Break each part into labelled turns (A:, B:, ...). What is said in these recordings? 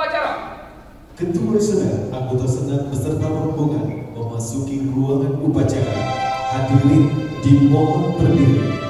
A: upacara.
B: Ketua Senat, anggota Senat beserta rombongan memasuki ruangan upacara. Hadirin dimohon berdiri.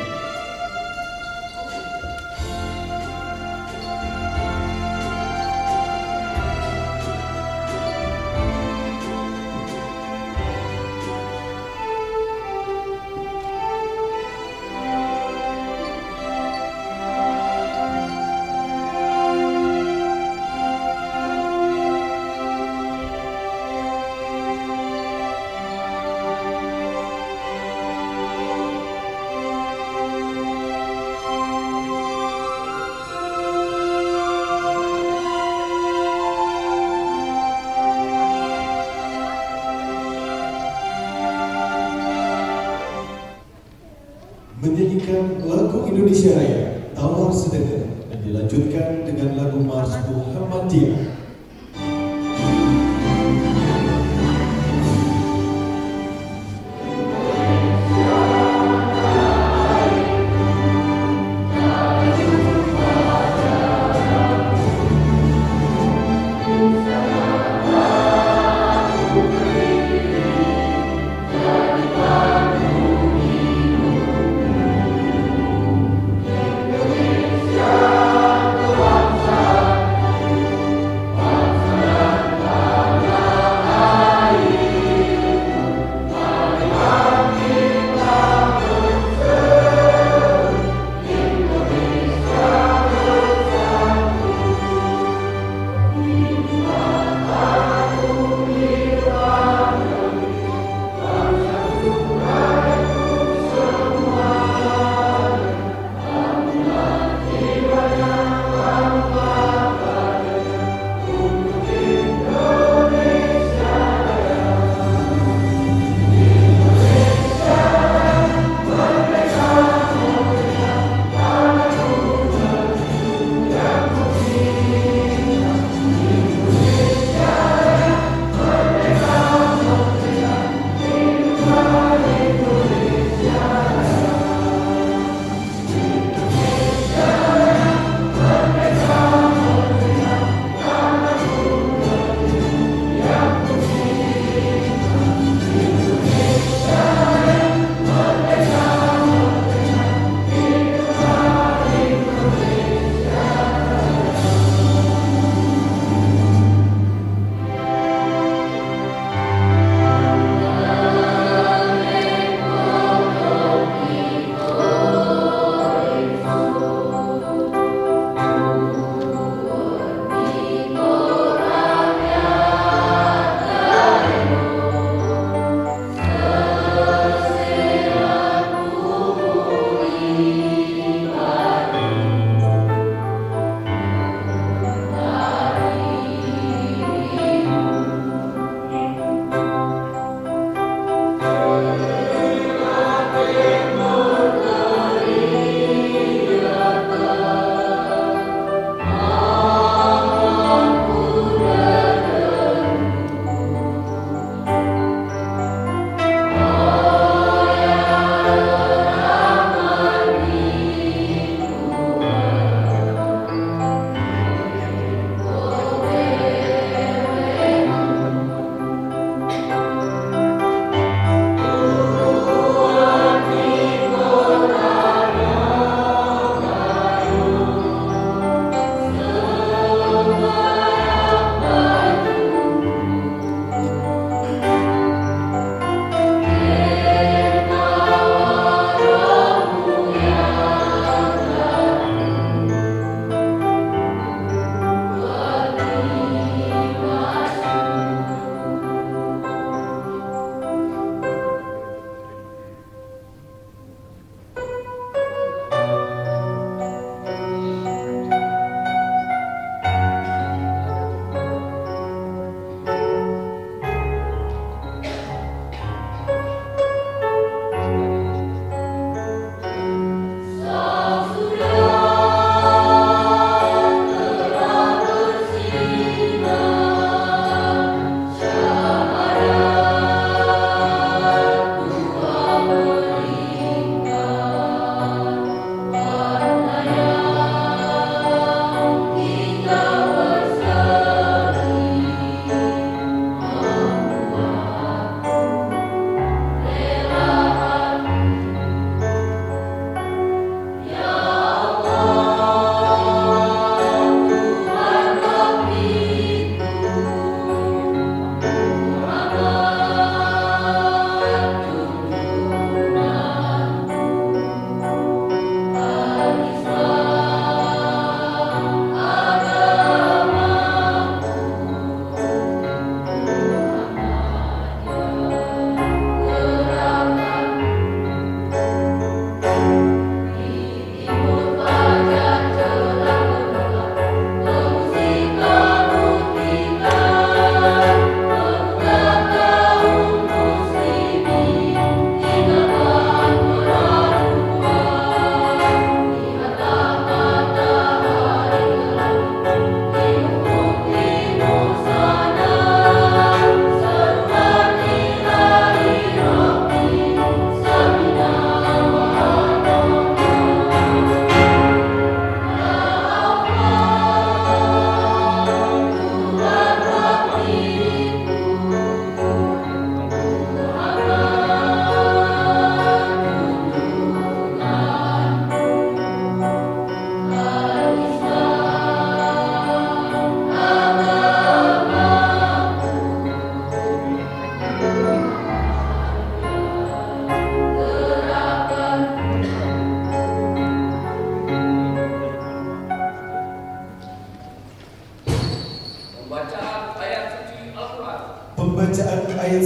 B: Menyanyikan lagu Indonesia Raya Tawar Sedekah dan dilanjutkan dengan lagu Mars Muhammadiyah.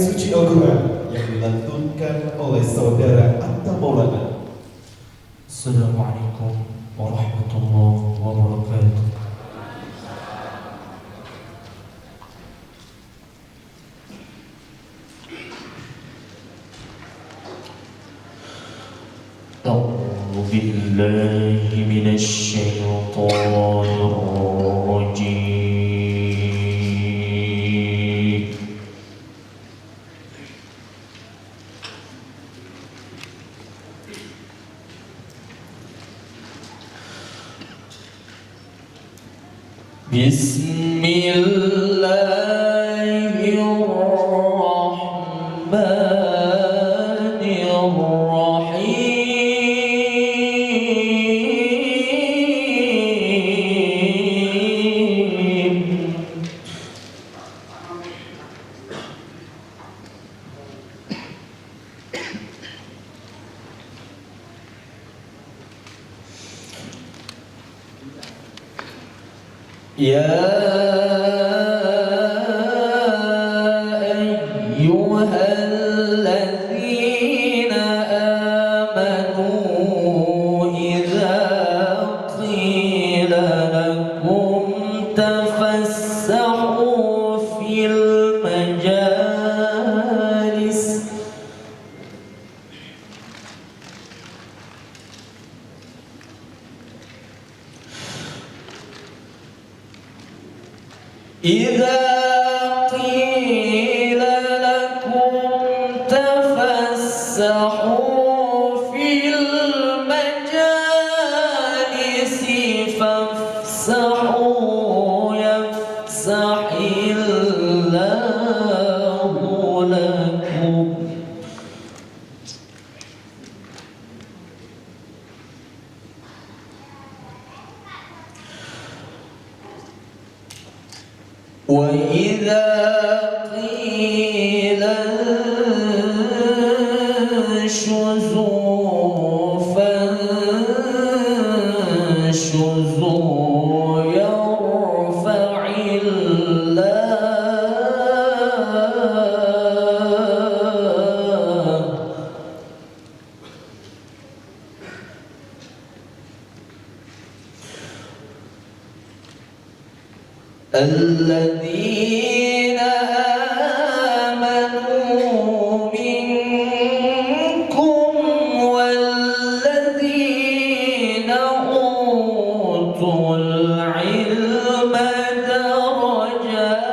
B: suci Al-Quran yang dilantunkan oleh saudara Atta Maulana.
A: Assalamualaikum warahmatullahi wabarakatuh. أعوذ بالله من الشيطان الرجيم. بسم الله الرحمن الرحيم. يا أيها الذين آمنوا إذا قيل لكم تفسحوا في المجالس إذا قيل لكم تفسحوا في المجالس فافسحوا يفسح الله لكم. وإذا قيل انشزوا فانشزوا يرفع الذين آمنوا منكم والذين أوتوا العلم درجات.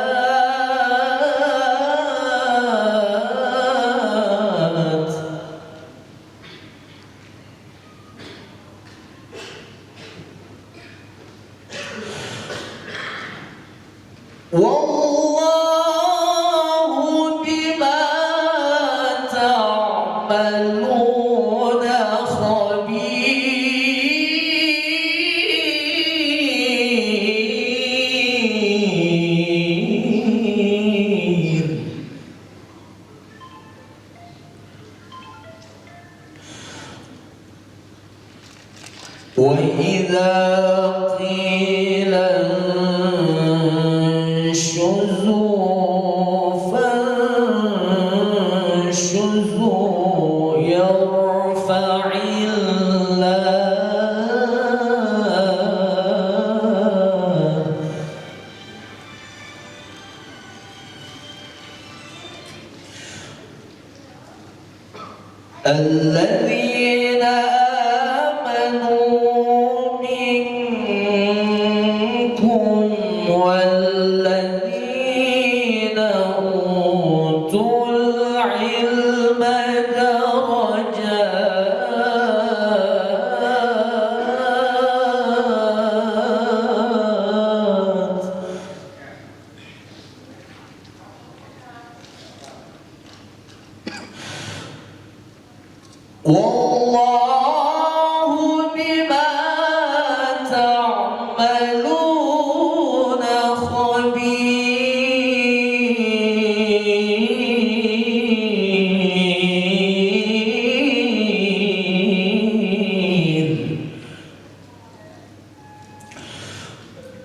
A: والله بما تعملون خبير. وإذا قيل انشزوا فانشزوا يرفع الذين آمنوا منكم والذين أوتوا العلم درجات. والله بما تعملون خبير.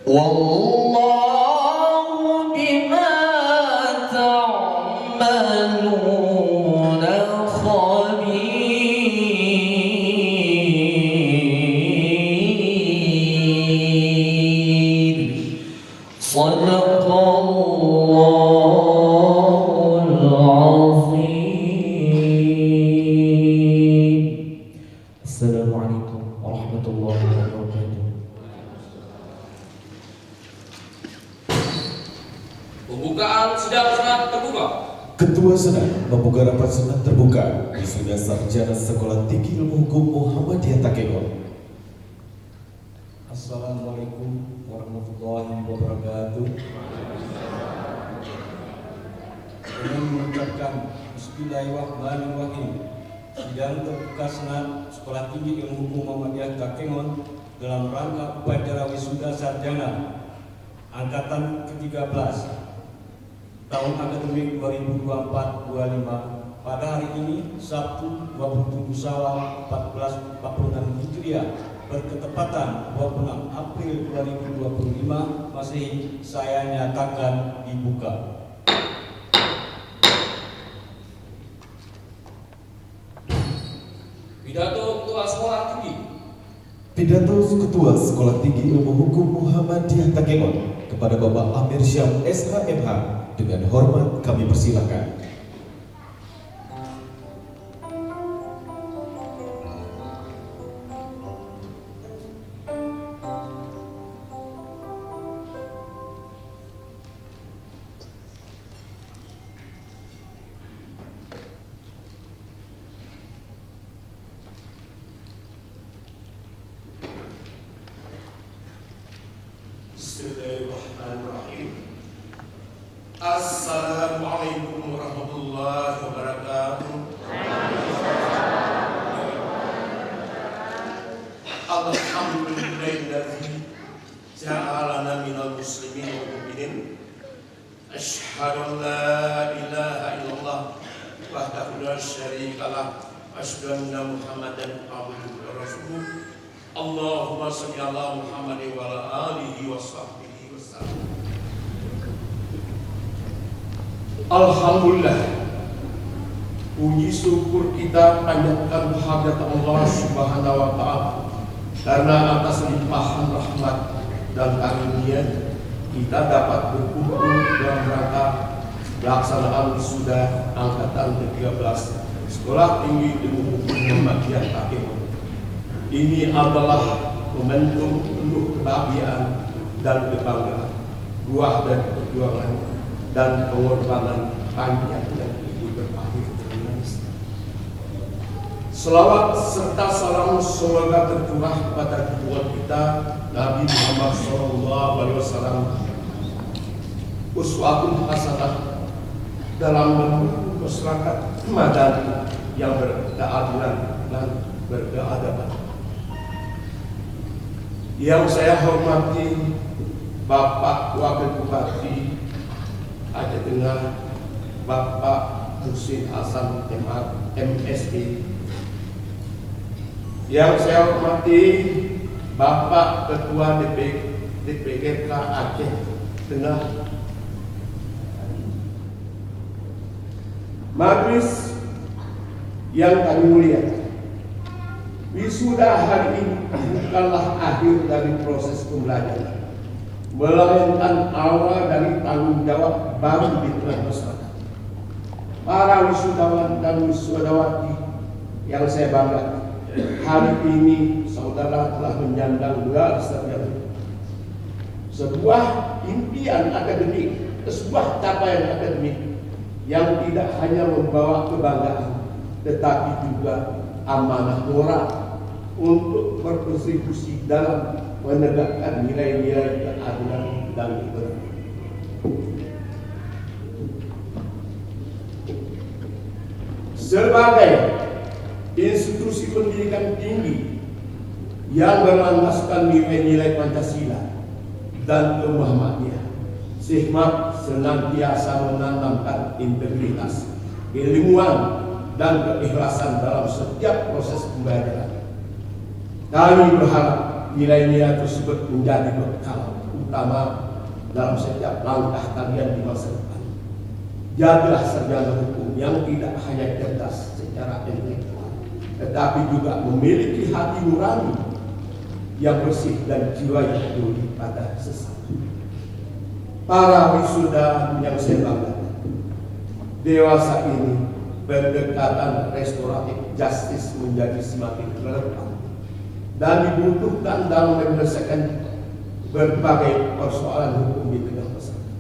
A: والله بما تعملون تعملون خبير صدق الله العظيم. السلام عليكم ورحمة الله وبركاته.
C: Pembukaan sidang senat terbuka.
B: Ketua Senat membuka rapat Senat terbuka Wisuda Sarjana Sekolah Tinggi Ilmu Hukum Muhammadiyah Takengon.
D: Assalamualaikum warahmatullahi wabarakatuh. Dengan mengucapkan Bismillahirrahmanirrahim, sidang terbuka Senat Sekolah Tinggi Ilmu Hukum Muhammadiyah Takengon dalam rangka upacara wisuda sarjana angkatan ke-13 tahun akademik 2024-25 pada hari ini Sabtu 27 Syawal 1446 Hijriah berketepatan 26 April 2025 Masehi, saya nyatakan dibuka.
C: Pidato Ketua Sekolah Tinggi.
B: Pidato Ketua Sekolah Tinggi Ilmu Hukum Muhammadiyah Takengon kepada Bapak Amir Syam SHMH dengan hormat kami persilakan.
E: Bismillahirrahmanirrahim. Assalamualaikum warahmatullahi wabarakatuh. Alhamdulillahilladzi ja'alana minal muslimin wal mu'minin. Asyhadu an la ilaha illallah wahdahu la syarika lah wa asyhadu anna Muhammadan abduhu wa rasuluh. Allahumma shalli ala Muhammad wa ala alihi wa sahbihi wasallam. Alhamdulillah, puji syukur kita panjatkan kehadirat Allah Subhanahu wa taala karena atas limpahan rahmat dan karunia kita dapat berkumpul dalam rangka pelaksanaan wisuda angkatan ke-13 Sekolah Tinggi Ilmu Hukum Muhammadiyah Takengon. Ini adalah momentum penuh kebahagiaan dan kebanggaan, buah dari perjuangan dan pengorbanan panjang yang ibu berakhir dengan selawat serta salam semoga tercurah kepada ketua kita Nabi Muhammad SAW, uswatun hasanah dalam membangun masyarakat madani yang berkeadilan dan berkeadaban. Yang saya hormati Bapak Wakil Bupati Aceh Tengah, Bapak Husin Hasan MSI. Yang saya hormati Bapak Ketua DPRK Aceh Tengah, Majelis yang kami muliakan. Wisuda hari ini bukanlah akhir dari proses pembelajaran, melainkan awal dari tanggung jawab baru di tengah masyarakat. Para wisudawan dan wisudawati yang saya banggakan, hari ini saudara telah menyandang gelar sarjana, sebuah impian akademik, sebuah capaian akademik yang tidak hanya membawa kebanggaan, tetapi juga amanah moral untuk berkontribusi dalam menegakkan nilai-nilai keadilan dan kebenaran. Sebagai institusi pendidikan tinggi yang berlandaskan nilai-nilai Pancasila dan Muhammadiyah, Sihmat senantiasa menanamkan integritas, keilmuan, dan keikhlasan dalam setiap proses pembelajaran. Kami berharap nilai-nilai tersebut menjadi bekal utama dalam setiap langkah kalian di masa depan. Jadilah sarjana hukum yang tidak hanya cerdas secara intelektual, tetapi juga memiliki hati nurani yang bersih dan jiwa yang peduli pada sesama. Para wisuda yang saya banggakan, dewasa ini pendekatan restoratif justice menjadi semakin relevan dan dibutuhkan dalam menyelesaikan berbagai persoalan hukum di tengah masyarakat.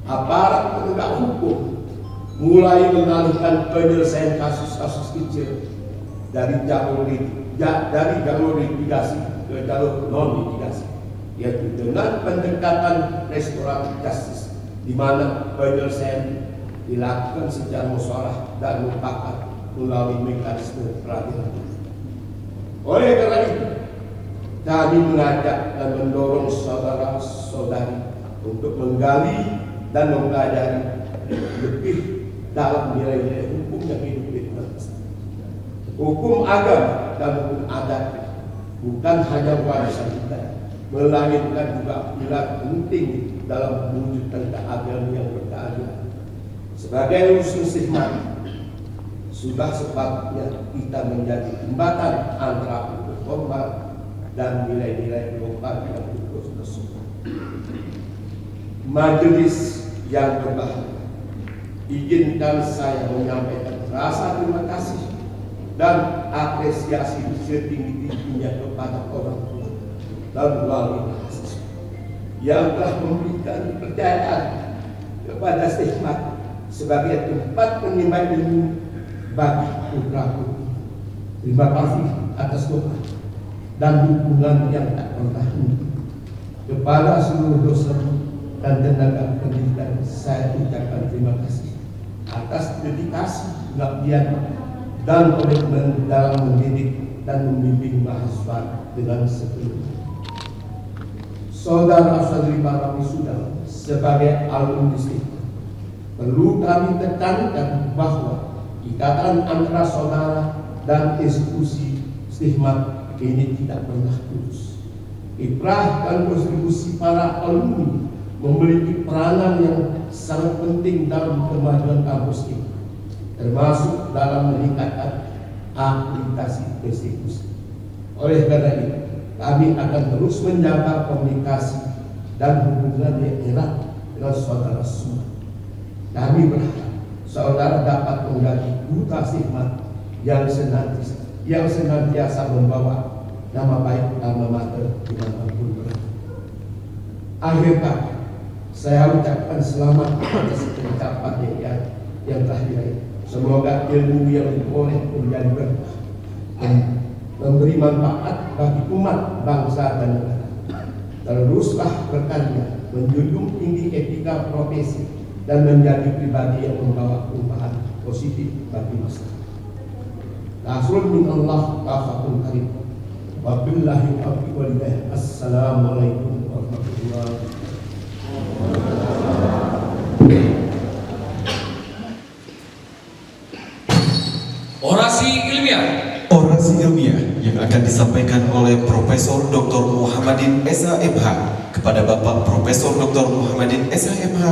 E: Aparat penegak hukum mulai mengalihkan penyelesaian kasus-kasus kecil dari jalur litigasi ke jalur non-litigasi, yaitu dengan pendekatan restoratif justice, di mana penyelesaian dilakukan secara musyawarah dan mufakat melalui mekanisme peradilan. Oleh karena itu, kami mengajak dan mendorong saudara-saudari untuk menggali dan mempelajari lebih dalam nilai-nilai hukum yang hidup di tengah masyarakat. Hukum agama dan hukum adat bukan hanya warisan kita, melainkan juga pilar penting dalam mewujudkan keadilan yang berkeadilan. Sebagai usul stigma, sudah sepatutnya kita menjadi jembatan antara hukum formal dan nilai-nilai global yang terus tersebut. Majelis yang berbahagia, izinkan saya menyampaikan rasa terima kasih dan apresiasi setinggi-tingginya kepada orang tua dan wali mahasiswa yang telah memberikan kepercayaan kepada stigma sebagai tempat penimba ilmu bagi putraku. Terima kasih atas doa dan dukungan yang tak pernah henti. Kepada seluruh dosen dan tenaga pendidikan, saya ucapkan terima kasih atas dedikasi, pengabdian dan komitmen dalam mendidik dan membimbing mahasiswa dengan sepenuhnya. Saudara-saudari para wisuda, sebagai alumni Stigma, perlu kami tekankan bahwa ikatan antara saudara dan institusi Stigma ini tidak pernah putus. Kiprah dan kontribusi para alumni memiliki peranan yang sangat penting dalam kemajuan kampus ini, termasuk dalam meningkatkan akreditasi institusi. Oleh karena itu, kami akan terus menjaga komunikasi dan hubungan yang erat dengan saudara semua. Kami berharap saudara dapat menjadi duta Stigma yang senantiasa membawa nama baik alma mater dimanapun berada. Akhir kata, saya ucapkan selamat atas pencapaian yang telah diraih. Semoga ilmu yang diperoleh menjadi berkah dan memberi manfaat bagi umat, bangsa dan negara. Teruslah berkarya, menjunjung tinggi etika profesi dan menjadi pribadi yang membawa perubahan positif bagi masyarakat. Rasul min Allah kafatul karim. Wabillahi taufiq wal hidayah. Assalamualaikum warahmatullahi wabarakatuh.
C: Orasi ilmiah.
B: Orasi ilmiah yang akan disampaikan oleh Profesor Dr. Muhammadin SHMH. Kepada Bapak Profesor Dr. Muhammadin SHMH,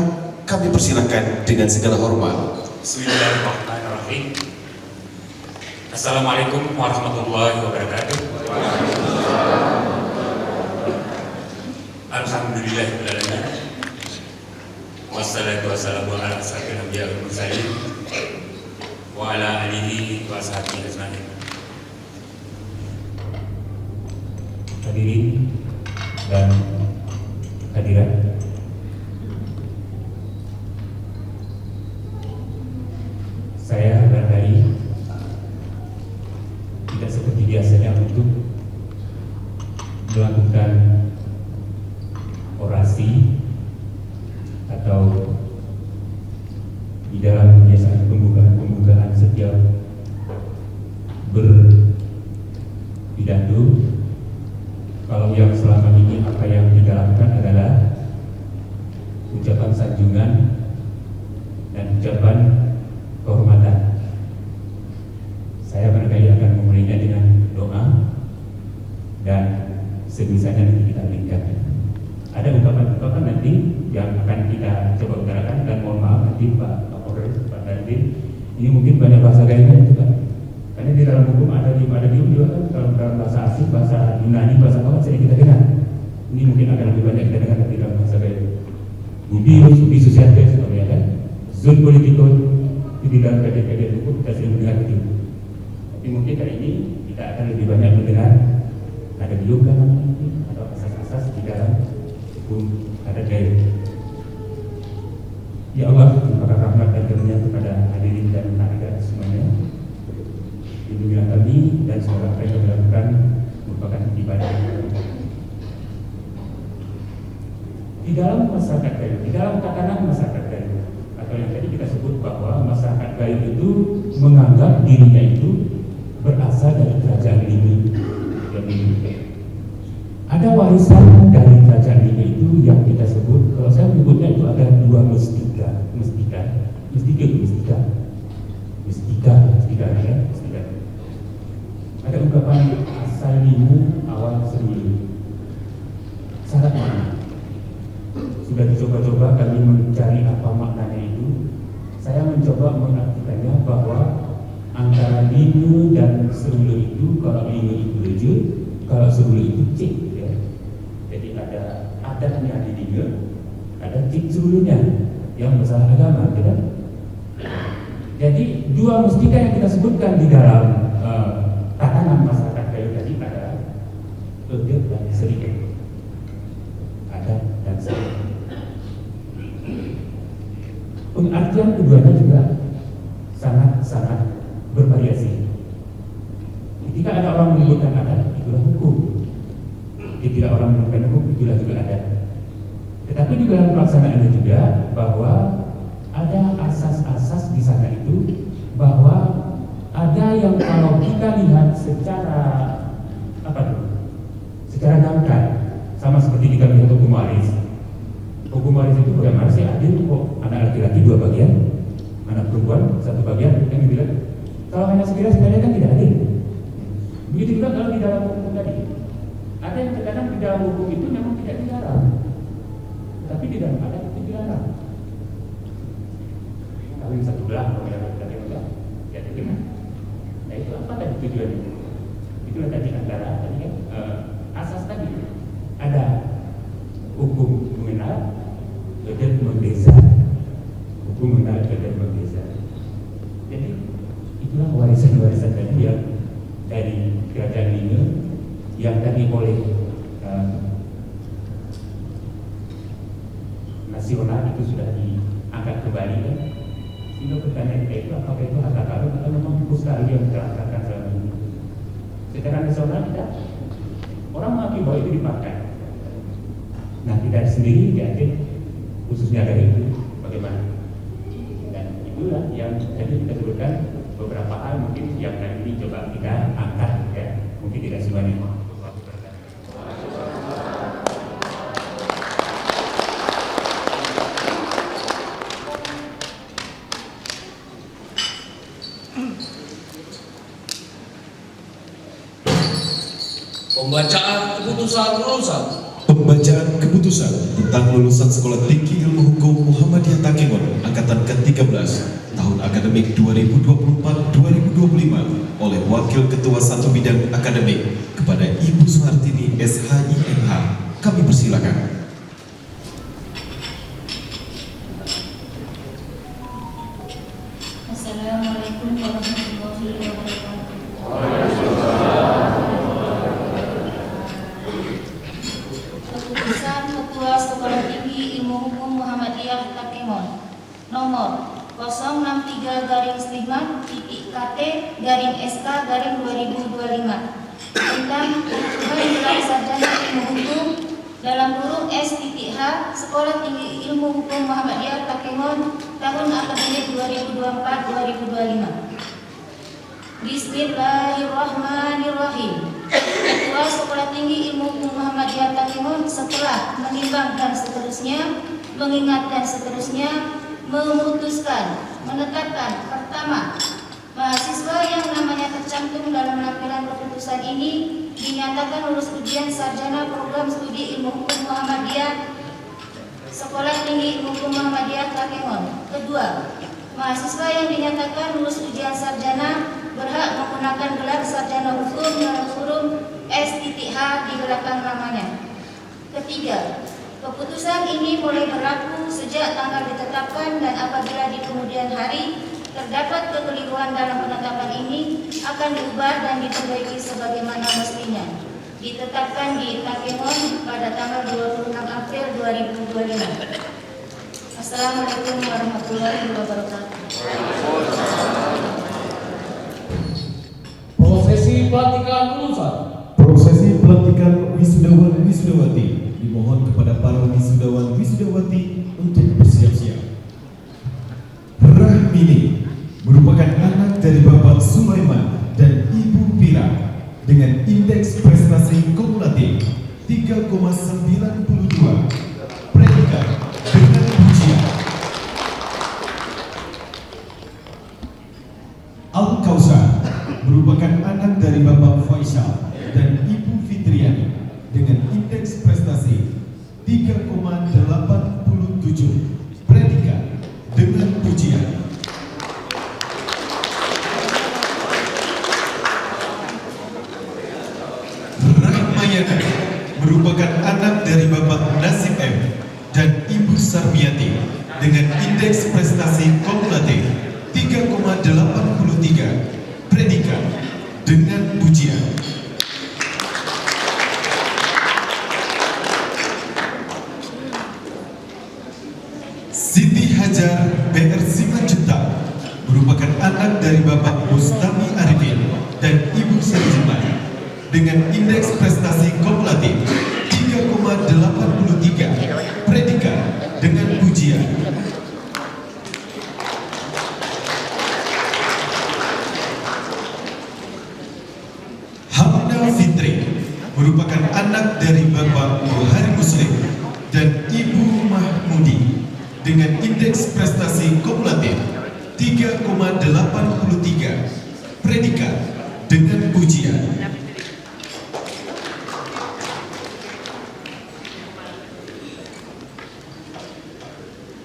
B: kami persilakan dengan segala hormat.
F: Bismillahirrahmanirrahim. Assalamualaikum warahmatullahi wabarakatuh. Alhamdulillahirrahmanirrahim. Wassalatu wassalamu ala asyrafil anbiya wal mursalin wa ala alihi wa sahbihi ajmain. Hadirin dan hadirat, saya barangkali tidak seperti biasanya untuk melakukan orasi atau di dalam kebiasaan pembukaan setiap berpidato. Kalau yang selama ini apa yang dilakukan adalah ucapan sanjungan dan ucapan kehormatan. Saya barangkali akan memulainya dengan doa dan sebisanya nanti kita ringkaskan. Ada ungkapan-ungkapan nanti yang akan kita coba utarakan, dan mohon maaf nanti Pak Kapolres, Pak Dandim Ini mungkin banyak bahasa gayanya juga. Karena di dalam hukum ada dium juga kan, kalau dalam bahasa asing, bahasa Yunani, bahasa apa sering kita dengar. Ini mungkin akan lebih banyak kita dengar di dalam bahasa gaya. Ubi sosialis, ya kan? Zon politikon, itu di dalam kajian hukum kita sering mendengar itu. Tapi mungkin kali ini kita akan lebih banyak mendengar ada dium kan atau asas-asas di dalam hukum adat gaya. Ya Allah, terima kasih rahmat dan karunia kepada hadirin dan hadirat semuanya. Lindungilah kami dan semoga apa yang kami lakukan merupakan ibadah. Di dalam masyarakat Gayo, di dalam tatanan masyarakat Gayo, atau yang tadi kita sebut bahwa masyarakat Gayo itu menganggap dirinya itu berasal dari kerajaan Limi. Ada warisan dari kerajaan Limi itu yang kita sebut, kalau saya menyebutnya itu ada dua mustika ya. Ada ungkapan asal limu awal sembilu. Syarat mana? Sudah dicoba-coba kami mencari apa maknanya itu. Saya mencoba mengartikannya bahwa antara limu dan serulu itu, kalau limu itu leje, kalau serulu itu cik ya. Jadi ada adatnya di limu, ada cik serulunya yang masalah agama, tidak? Jadi dua mustika yang kita sebutkan di dalam tatanan masyarakat Gayo tadi adalah adat dan sedikit, adat dan sedikit. Pengertian keduanya juga sangat bervariasi. Ketika ada orang menyebutkan adat, itulah hukum. Ketika orang menyebutkan hukum, itulah juga adat. Tetapi di dalam pelaksanaannya juga bahwa ada asas-asas di sana itu, bahwa ada yang kalau kita lihat secara secara dangkal, sama seperti kita melihat hukum waris. Hukum waris itu bagaimana sih adil kok anak laki-laki dua bagian, anak perempuan satu bagian, yang dibilang kalau hanya sebenarnya kan tidak adil. Begitu juga kalau di dalam hukum tadi, ada yang terkadang di dalam hukum itu memang tidak dilarang, tapi di dalam adat itu dilarang. Kawin satu belah, kalau yang laki-laki belah, ya terkena. Nah itu apa tadi tujuannya? Itu tadi antara tadi kan asas tadi ada hukum mengenal adat membeza, hukum mengenal adat membeza. Jadi itulah warisan-warisan tadi yang dari kerajaan ini yang tadi oleh nasional itu sudah diangkat kembali kan. Sehingga pertanyaan kita itu apakah itu harta karun atau memang pusaka yang terangkatkan selama ini. Secara nasional kita orang mengakui bahwa itu dipakai. Nah kita sendiri diakui khususnya dari itu bagaimana. Dan itulah yang tadi kita sebutkan beberapa hal mungkin yang tadi ini coba kita angkat ya. Mungkin tidak semuanya.
C: Pembacaan keputusan lulusan.
B: Pembacaan keputusan tentang lulusan Sekolah Tinggi Ilmu Hukum Muhammadiyah Takengon Angkatan ke-13 tahun akademik 2024-2025 oleh Wakil Ketua 1 Bidang Akademik kepada Ibu Suhartini SHIMH. Kami persilakan.
G: Assalamualaikum warahmatullahi wabarakatuh. Keputusan Ketua Sekolah Tinggi Ilmu Hukum Muhammadiyah Takengon nomor 063-9-KT-SK-2025 tentang penentuan gelar sarjana ilmu hukum dalam kurung S.H Sekolah Tinggi Ilmu Hukum Muhammadiyah Takengon tahun akademik 2024-2025. Bismillahirrahmanirrahim. Ketua Sekolah Tinggi Ilmu Hukum Muhammadiyah Takengon setelah menimbang dan seterusnya, mengingat dan seterusnya, memutuskan menetapkan pertama, mahasiswa yang namanya tercantum dalam lampiran keputusan ini dinyatakan lulus ujian sarjana program studi ilmu hukum Muhammadiyah Sekolah Tinggi Ilmu Hukum Muhammadiyah Takengon. Kedua, Mahasiswa yang dinyatakan lulus ujian sarjana berhak menggunakan gelar sarjana hukum dalam kurung S.H di belakang namanya. Ketiga, keputusan ini mulai berlaku sejak tanggal ditetapkan dan apabila di kemudian hari terdapat kekeliruan dalam penetapan ini akan diubah dan diperbaiki sebagaimana mestinya. Ditetapkan di Takengon pada tanggal 26 April 2025. Assalamualaikum warahmatullahi wabarakatuh.
C: Prosesi pelantikan lulusan.
B: Prosesi pelantikan wisudawan wisudawati dimohon kepada para wisudawan wisudawati untuk bersiap-siap. Rahmini merupakan anak dari Bapak Sulaiman dan Ibu Pira dengan indeks prestasi kumulatif 3,92, predikat dengan pujian. Al-Kausar merupakan anak dari Bapak Faisal dan Ibu Fitriani dengan indeks prestasi 3,87, predikat dengan pujian. Rahmayana merupakan anak dari Bapak Nasib M dan Ibu Sarmiati dengan indeks prestasi kumulatif 3,83, predikat dengan pujian. Siti Hajar BR Simanjuntak merupakan anak dari Bapak Bustami Arifin dan Ibu Sarjemah dengan indeks prestasi kumulatif 3,83, predikat dengan pujian. Hamna Fitri merupakan anak dari Bapak Buhari Muslim dan Ibu Mahmudi dengan indeks prestasi kumulatif 3,83, predikat dengan pujian.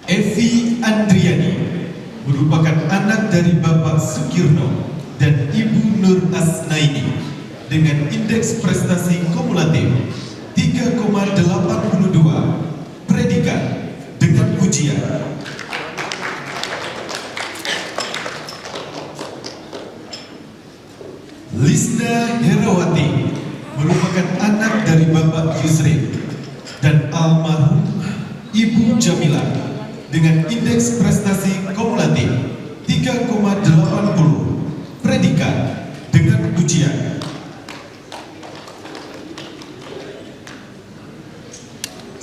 B: Evi Andriani merupakan anak dari Bapak Sukirno dan Ibu Nur Asnaini dengan indeks prestasi kumulatif 3,82, predikat dengan pujian. Lisna Herawati merupakan anak dari Bapak Yusri dan almarhum Ibu Jamila dengan indeks prestasi kumulatif 3,80, predikat dengan pujian.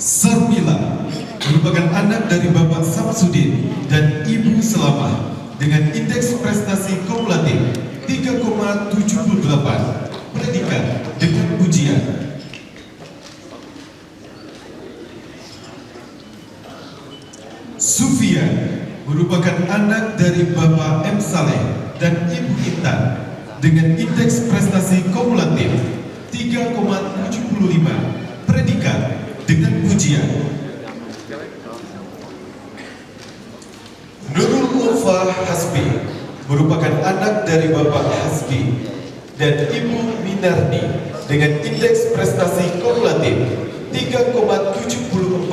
B: Sarmila merupakan anak dari Bapak Samsudin dan Ibu Selamah dengan indeks prestasi kumulatif 3,78, predikat dengan pujian. Sufia merupakan anak dari Bapak M. Saleh dan Ibu Intan dengan indeks prestasi kumulatif 3,75, predikat dengan pujian. Nurul Ulfa Hasbi merupakan anak dari Bapak Hasbi dan Ibu Minarni dengan indeks prestasi kumulatif 3,74,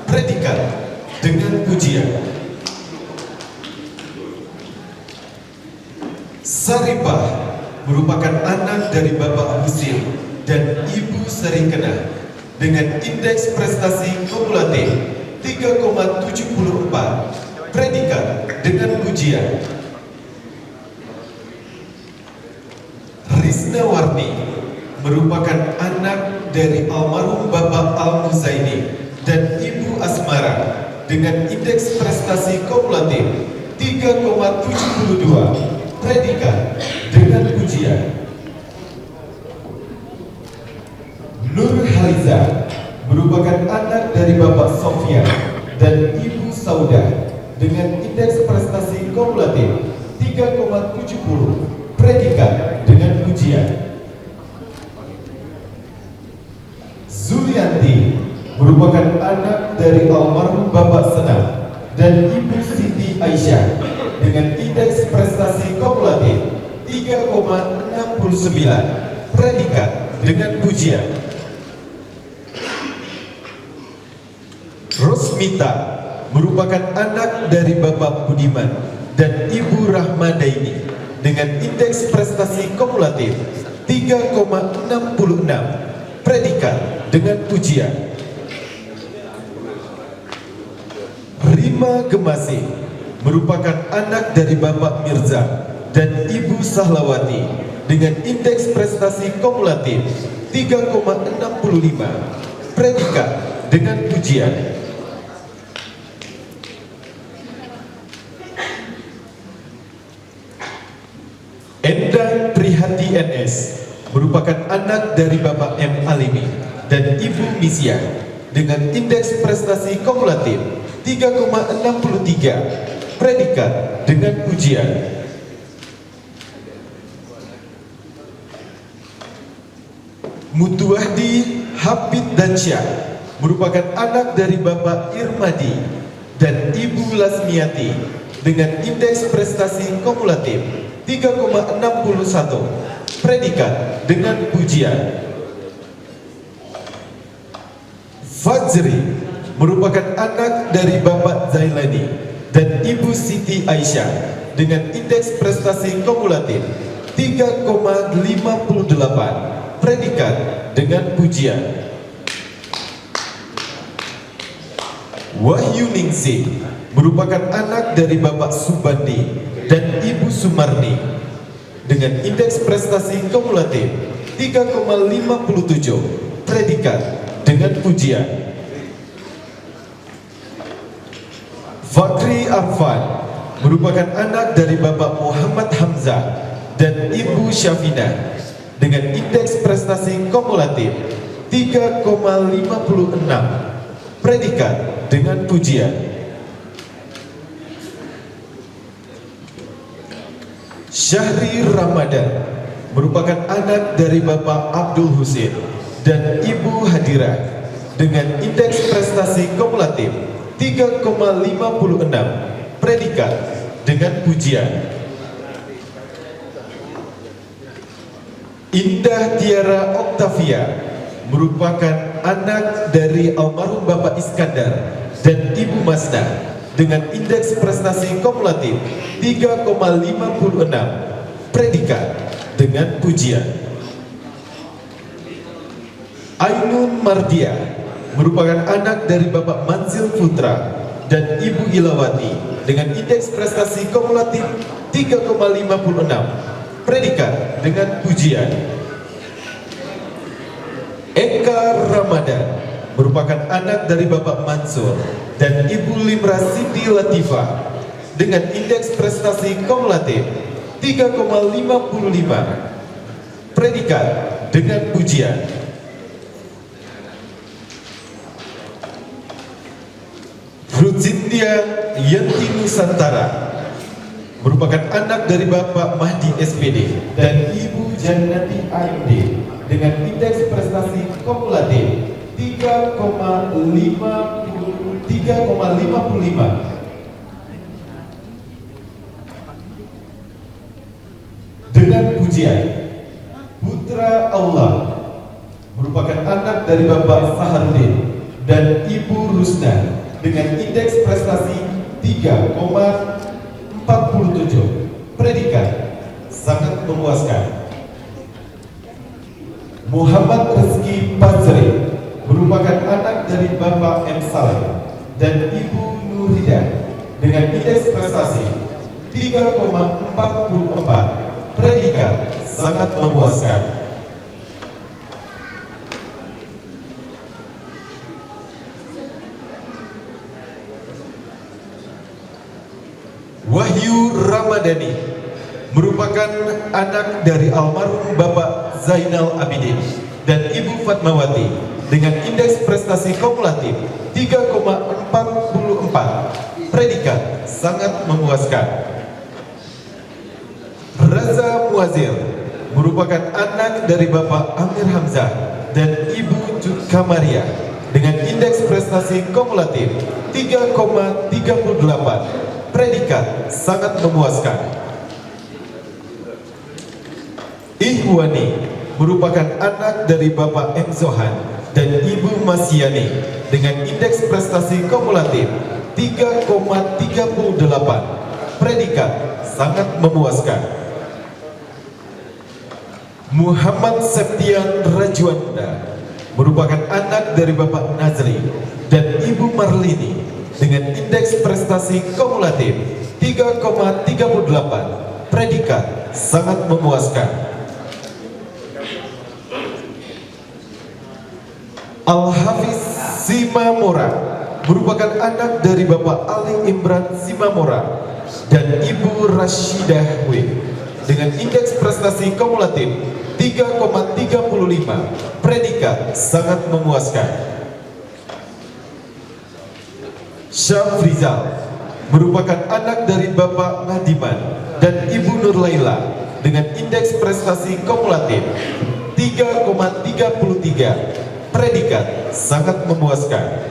B: predikat dengan pujian. Saripah merupakan anak dari Bapak Husin dan Ibu Sarikena dengan indeks prestasi kumulatif 3,74, predikat dengan pujian. Risnawarni merupakan anak dari almarhum Bapak Al-Muzaini dan Ibu Asmara dengan indeks prestasi kumulatif 3,72, predikat dengan pujian. Nur Haliza merupakan anak dari Bapak Sofyan dan Ibu Sauda dengan indeks prestasi kumulatif 3,70, predikat dengan pujian. Zulianti merupakan anak dari almarhum Bapak Senang dan Ibu Siti Aisyah dengan indeks prestasi kumulatif 3,69, predikat dengan pujian. Rosmita merupakan anak dari Bapak Budiman dan Ibu Rahmadaini dengan indeks prestasi kumulatif 3,66, predikat dengan pujian. Rima Gemasih merupakan anak dari Bapak Mirza dan Ibu Sahlawati dengan indeks prestasi kumulatif 3,65, predikat dengan pujian. Endang Prihati NS merupakan anak dari Bapak M. Alimi dan Ibu Misya dengan indeks prestasi kumulatif 3,63, predikat dengan pujian. Mutuahdi Habib Dansyah merupakan anak dari Bapak Irmadi dan Ibu Lasmiati dengan indeks prestasi kumulatif 3,61, predikat dengan pujian. Fajri merupakan anak dari Bapak Zailani dan Ibu Siti Aisyah dengan indeks prestasi kumulatif 3,58, predikat dengan pujian. Wahyu Ningsih merupakan anak dari Bapak Subandi dan Ibu Sumarni dengan indeks prestasi kumulatif 3,57, predikat dengan pujian. Fakri Arfan merupakan anak dari Bapak Muhammad Hamzah dan Ibu Syafina dengan indeks prestasi kumulatif 3,56, predikat dengan pujian. Syahri Ramadan merupakan anak dari Bapak Abdul Husin dan Ibu Hadirah dengan indeks prestasi kumulatif 3,56, predikat dengan pujian. Indah Tiara Oktavia merupakan anak dari almarhum Bapak Iskandar dan Ibu Masna dengan indeks prestasi kumulatif 3,56, predikat dengan pujian. Ainun Mardia merupakan anak dari Bapak Manzil Putra dan Ibu Ilawati dengan indeks prestasi kumulatif 3,56, predikat dengan pujian. Eka Ramadan merupakan anak dari Bapak Mansur dan Ibu Limra Siti Latifah dengan indeks prestasi kumulatif 3,55, predikat dengan pujian. Ruzindia Yanti Nusantara merupakan anak dari Bapak Mahdi SPD dan Ibu Jannati AMD dengan indeks prestasi kumulatif 3,55 dengan pujian. Putra Allah merupakan anak dari Bapak Saharudin dan Ibu Rusna dengan indeks prestasi 3,47, predikat sangat memuaskan. Muhammad Rizki Fajri merupakan anak dari Bapak M. Saleh dan Ibu Nurida dengan indeks prestasi 3,44, predikat sangat memuaskan. Wahyu Ramadhani merupakan anak dari almarhum Bapak Zainal Abidin dan Ibu Fatmawati dengan indeks prestasi kumulatif 3,44, predikat sangat memuaskan. Raza Muazil merupakan anak dari Bapak Amir Hamzah dan Ibu Kamaria dengan indeks prestasi kumulatif 3,38, predikat sangat memuaskan. Ihwani merupakan anak dari Bapak M. Zohan dan Ibu Masyani dengan indeks prestasi kumulatif 3,38, predikat sangat memuaskan. Muhammad Septian Rajuanda merupakan anak dari Bapak Nazri dan Ibu Marlini dengan indeks prestasi kumulatif 3,38, predikat sangat memuaskan. Al-Hafiz Simamora merupakan anak dari Bapak Ali Imran Simamora dan Ibu Rashidah W dengan indeks prestasi kumulatif 3,35, predikat sangat memuaskan. Syafrizal merupakan anak dari Bapak Ngadiman dan Ibu Nurlaila dengan indeks prestasi kumulatif 3,33, predikat sangat memuaskan.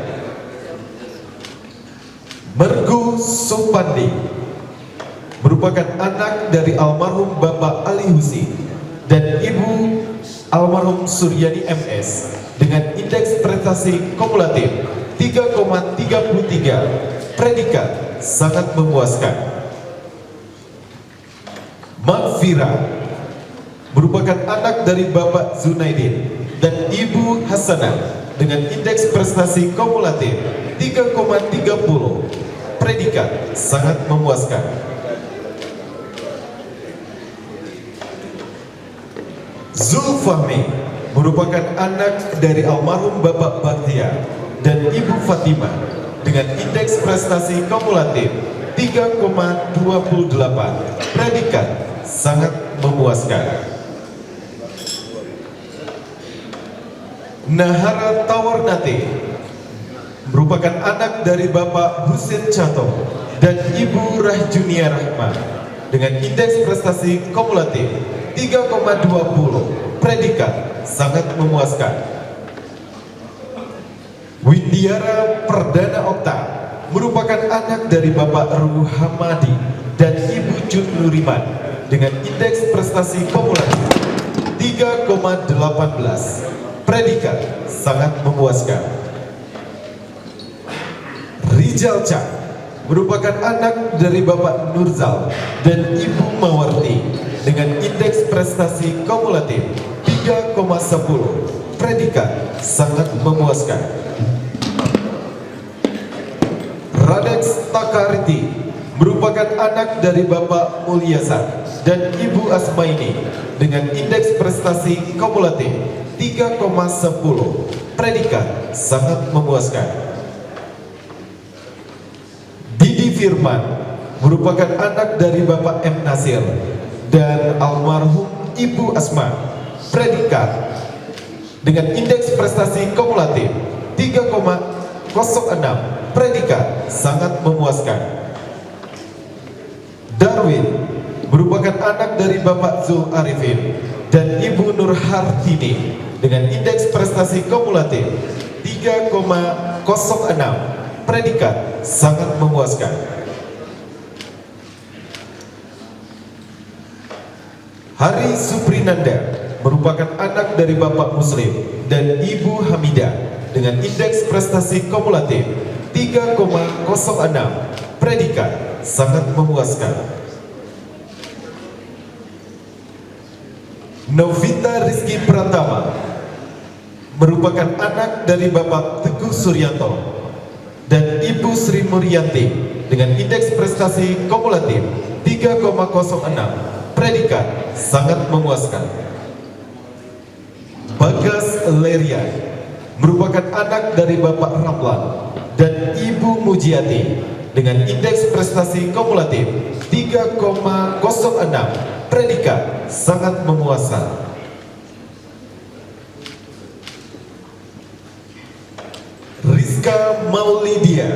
B: Mergu Supandi merupakan anak dari almarhum Bapak Ali Husi dan Ibu almarhum Suryani MS dengan indeks prestasi kumulatif 3,33, predikat sangat memuaskan. Magfira merupakan anak dari Bapak Zunaidin dan Ibu Hasanah dengan indeks prestasi kumulatif 3,30, predikat sangat memuaskan. Zulfahmi merupakan anak dari almarhum Bapak Bakhtia dan Ibu Fatimah dengan indeks prestasi kumulatif 3,28, predikat sangat memuaskan. Nahara Tawarnate merupakan anak dari Bapak Husin Cato dan Ibu Rahjunia Rahman dengan indeks prestasi kumulatif 3,20, predikat sangat memuaskan. Windiara Perdana Okta merupakan anak dari Bapak Ruhamadi dan Ibu Jun Nuriman dengan indeks prestasi kumulatif 3,18, predikat sangat memuaskan. Rijal Cak merupakan anak dari Bapak Nurzal dan Ibu Mawarti dengan indeks prestasi kumulatif 3,10, predikat sangat memuaskan. Radex Takariti merupakan anak dari Bapak Mulyasan dan Ibu Asmaini dengan indeks prestasi kumulatif 3,10, predikat sangat memuaskan. Didi Firman merupakan anak dari Bapak M. Nasir dan almarhum Ibu Asma, predikat dengan indeks prestasi kumulatif 3,06, predikat sangat memuaskan. Darwin merupakan anak dari Bapak Zul Arifin dan Ibu Nur Hartini dengan indeks prestasi kumulatif 3,06, predikat sangat memuaskan. Hari Suprinanda merupakan anak dari Bapak Muslim dan Ibu Hamidah dengan indeks prestasi kumulatif 3,06, predikat sangat memuaskan. Novita Rizky Pratama merupakan anak dari Bapak Teguh Suryanto dan Ibu Sri Muryanti dengan indeks prestasi kumulatif 3,06, predikat sangat memuaskan. Bagas Leria merupakan anak dari Bapak Ramlan dan Ibu Mujiati dengan indeks prestasi kumulatif 3,06, predikat sangat memuaskan. Rizka Maulidia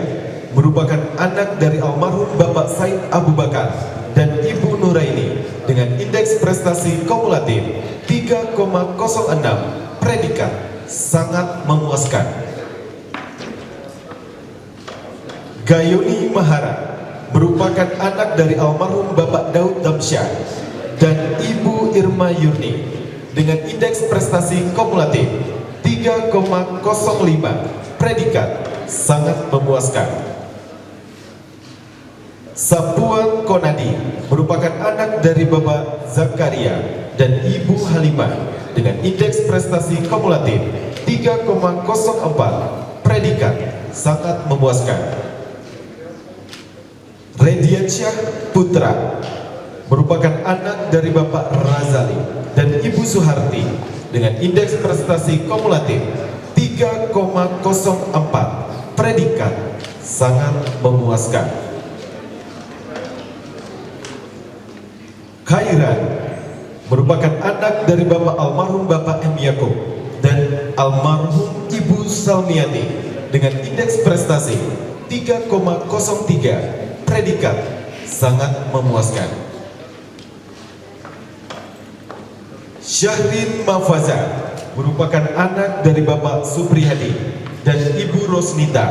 B: merupakan anak dari almarhum Bapak Said Abu Bakar dan Ibu Nuraini dengan indeks prestasi kumulatif 3,06, predikat sangat memuaskan. Gayoni Mahara merupakan anak dari almarhum Bapak Daud Damsyah dan Ibu Irma Yurni dengan indeks prestasi kumulatif 3,05, predikat sangat memuaskan. Sapuan Konadi merupakan anak dari Bapak Zakaria dan Ibu Halimah dengan indeks prestasi kumulatif 3,04, predikat sangat memuaskan. Rediansyah Putra merupakan anak dari Bapak Razali dan Ibu Suharti dengan indeks prestasi kumulatif 3,04, predikat sangat memuaskan. Khairan merupakan anak dari Bapak almarhum Bapak M. Yakub dan almarhum Ibu Salmiati dengan indeks prestasi 3,03, predikat sangat memuaskan. Syahrin Mafaza merupakan anak dari Bapak Supriyadi dan Ibu Rosnita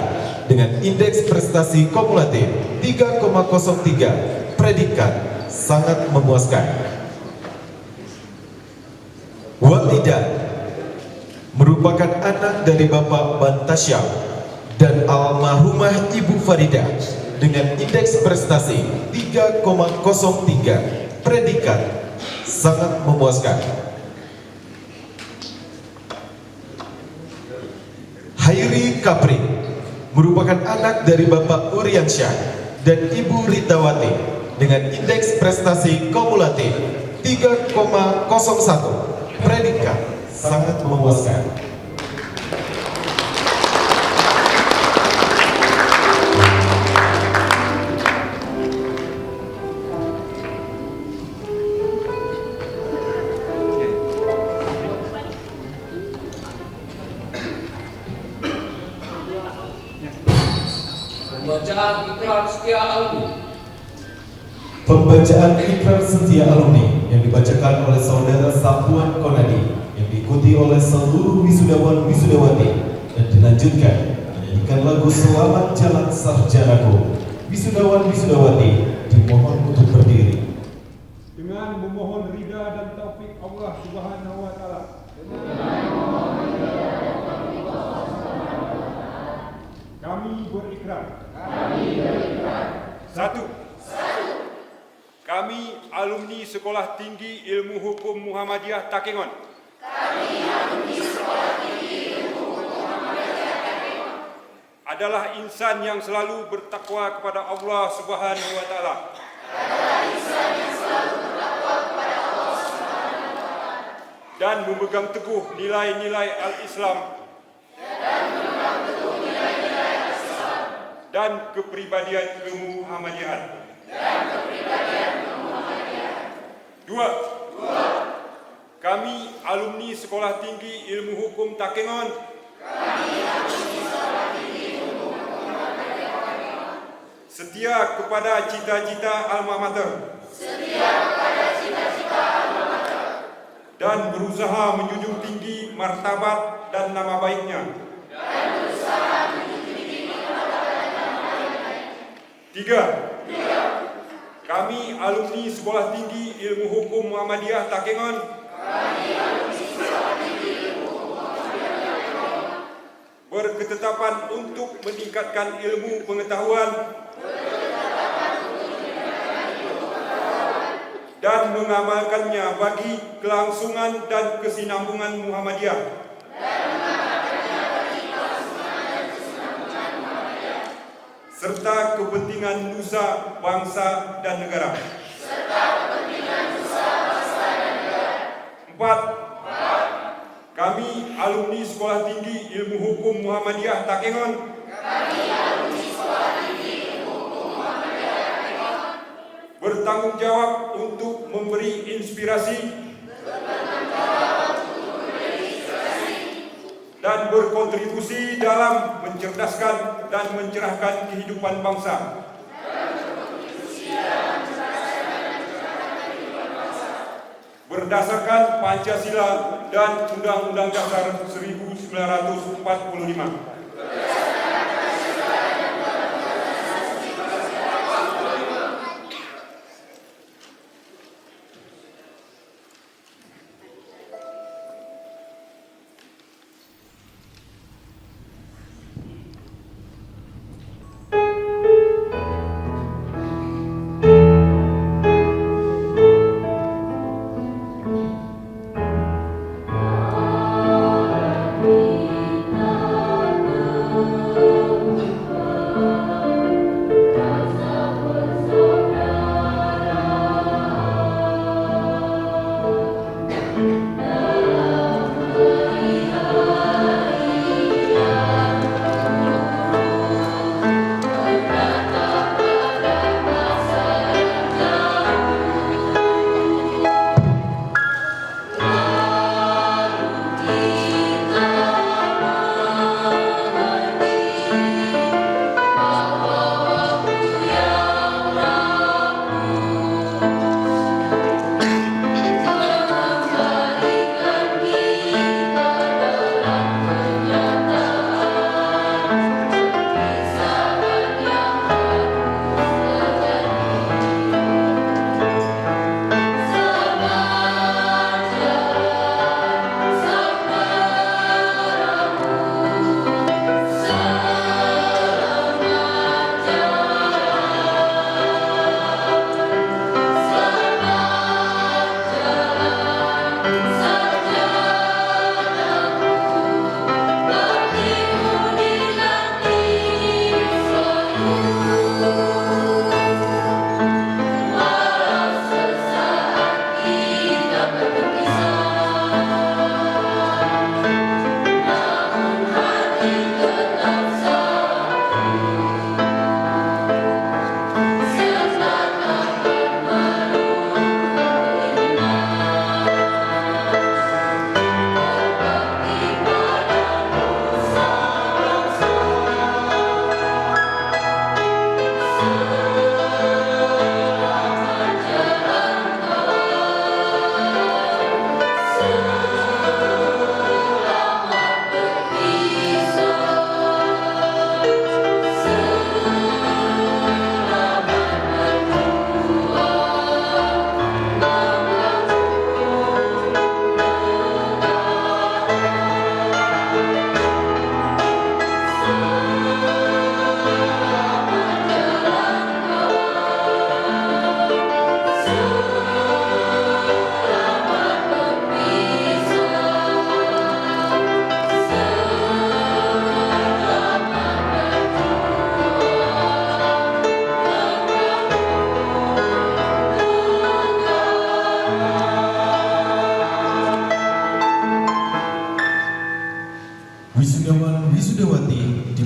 B: dengan indeks prestasi kumulatif 3,03, predikat sangat memuaskan. Walidah merupakan anak dari Bapak Bantasyam dan almarhumah Ibu Faridah dengan indeks prestasi 3,03, predikat sangat memuaskan. Hairi Kapri merupakan anak dari Bapak Uriansyah dan Ibu Ritawati dengan indeks prestasi kumulatif 3,01, predikat sangat memuaskan.
C: Pembacaan ikrar setia alumni.
B: Pembacaan ikrar setia alumni yang dibacakan oleh Saudara Sapuan Konadi yang diikuti oleh seluruh wisudawan wisudawati dan dilanjutkan menyanyikan lagu Selamat Jalan Sarjanaku. Wisudawan wisudawati dimohon untuk berdiri.
H: Dengan memohon ridha dan taufik Allah Subhanahu wa taala. Kami berikrar. Satu. Kami alumni Sekolah Tinggi Ilmu Hukum Muhammadiyah Takengon. Adalah insan yang selalu bertakwa kepada Allah Subhanahu wa taala. Dan memegang teguh nilai-nilai al-Islam. Dan kepribadian kemuhammadiyahan. Dua. Kami alumni Sekolah Tinggi Ilmu Hukum Takengon. Setia kepada cita-cita alma mater. Dan berusaha menjunjung tinggi martabat dan nama baiknya. Tiga. Kami alumni Sekolah Tinggi Ilmu Hukum Muhammadiyah Takengon. Berketetapan untuk meningkatkan ilmu pengetahuan dan mengamalkannya bagi kelangsungan dan kesinambungan Muhammadiyah. Serta kepentingan nusa, bangsa, dan negara. Empat. Kami alumni Sekolah Tinggi Ilmu Hukum Muhammadiyah Takengon. Bertanggung jawab untuk memberi inspirasi dan berkontribusi dalam mencerdaskan dan mencerahkan kehidupan bangsa. Berdasarkan Pancasila dan Undang-Undang Dasar 1945.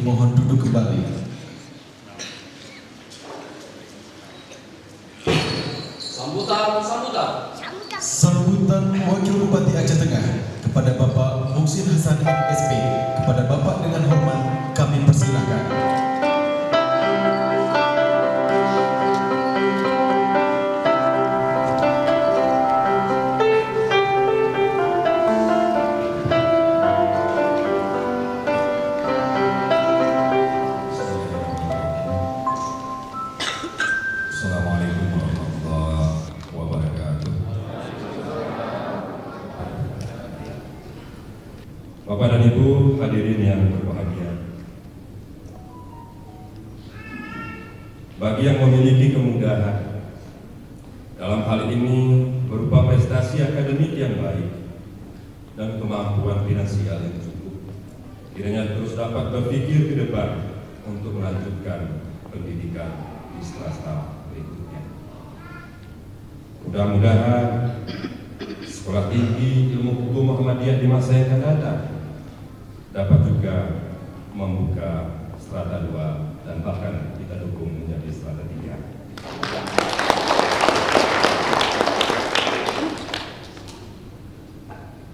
B: mohon duduk kembali. Sambutan Wakil Bupati Aceh Tengah kepada Bapak Muhsin Hasan MSP. Kepada Bapak dengan hormat kami persilakan.
I: Assalamualaikum warahmatullahi wabarakatuh. Bapak dan Ibu hadirin yang berbahagia, bagi yang memiliki kemudahan dalam hal ini berupa prestasi akademik yang baik dan kemampuan finansial yang cukup, kiranya terus dapat berpikir ke depan untuk melanjutkan pendidikan di swasta berikutnya. Mudah-mudahan Sekolah Tinggi Ilmu Hukum Muhammadiyah di masa yang akan datang dapat juga membuka strata 2 dan bahkan kita dukung menjadi strata 3.